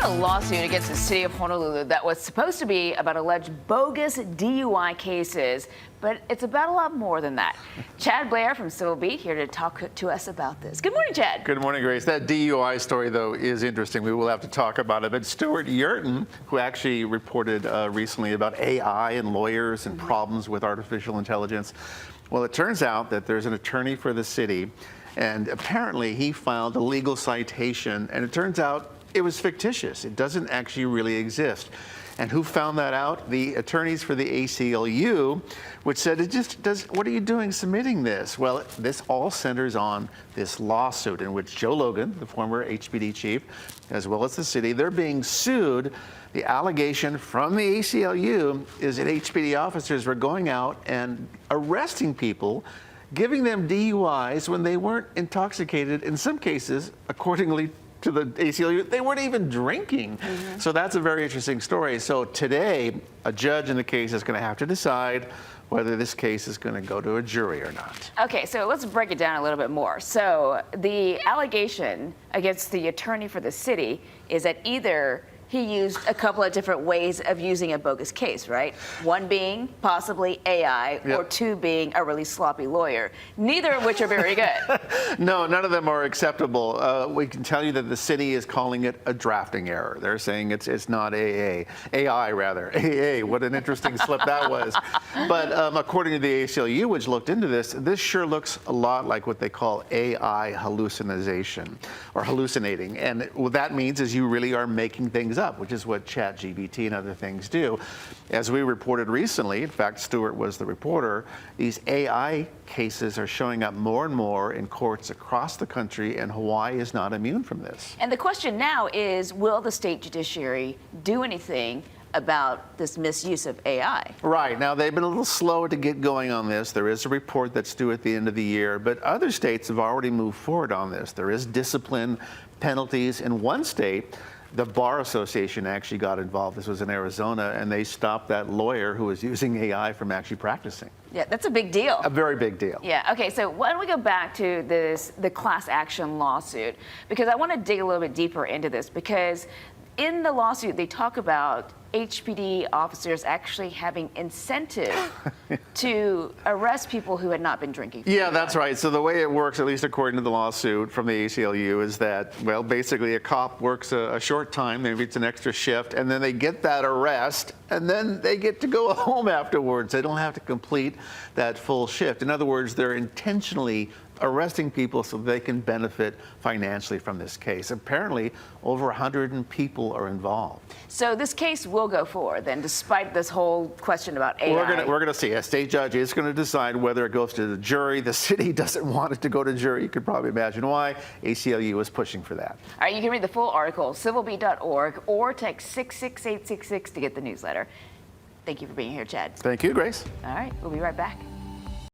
got a lawsuit against the city of Honolulu that was supposed to be about alleged bogus DUI cases, but it's about a lot more than that. Chad Blair from Civil Beat here to talk to us about this. Good morning, Chad. Good morning, Grace. That DUI story, though, is interesting. We will have to talk about it. But Stuart Yurton, who actually reported recently about AI and lawyers and problems with artificial intelligence, well, it turns out that there's an attorney for the city, and apparently he filed a legal citation, and it turns out it was fictitious. It doesn't actually really exist. And who found that out? The attorneys for the ACLU, which said, what are you doing submitting this? Well, this all centers on this lawsuit in which Joe Logan, the former HPD chief, as well as the city, they're being sued. The allegation from the ACLU is that HPD officers were going out and arresting people, giving them DUIs when they weren't intoxicated, in some cases, accordingly to the ACLU, they weren't even drinking. So that's a very interesting story. So today, a judge in the case is going to have to decide whether this case is going to go to a jury or not. Okay, so let's break it down a little bit more. So the allegation against the attorney for the city is that either he used a couple of different ways of using a bogus case, right? One being possibly AI, Yep. or two being a really sloppy lawyer, neither of which are very good. No, none of them are acceptable. We can tell you that the city is calling it a drafting error. They're saying it's not AI rather. AA, what an interesting slip that was. But according to the ACLU, which looked into this sure looks a lot like what they call AI hallucination, or hallucinating. And what that means is you really are making things up, which is what ChatGPT and other things do. As we reported recently, in fact, Stuart was the reporter, these AI cases are showing up more and more in courts across the country, and Hawaii is not immune from this. And the question now is, will the state judiciary do anything about this misuse of AI? Right. Now, they've been a little slow to get going on this. There is a report that's due at the end of the year, but other states have already moved forward on this. There is discipline penalties. In one state, the Bar Association actually got involved. This was in Arizona, and they stopped that lawyer who was using AI from actually practicing. Yeah, that's a big deal. A very big deal. Yeah, okay, so why don't we go back to the class action lawsuit, because I want to dig a little bit deeper into this, because in the lawsuit, they talk about HPD officers actually having incentive to arrest people who had not been drinking. Yeah, that's right. So the way it works, at least according to the lawsuit from the ACLU, is that, well, basically a cop works a short time, maybe it's an extra shift, and then they get that arrest, and then they get to go home afterwards. They don't have to complete that full shift. In other words, they're intentionally arresting people so they can benefit financially from this case. Apparently, over 100 people are involved. So this case will go forward then, despite this whole question about AI. We're going to see. A state judge is going to decide whether it goes to the jury. The city doesn't want it to go to jury. You could probably imagine why. ACLU is pushing for that. All right, you can read the full article, civilbeat.org, or text 66866 to get the newsletter. Thank you for being here, Chad. Thank you, Grace. All right, we'll be right back.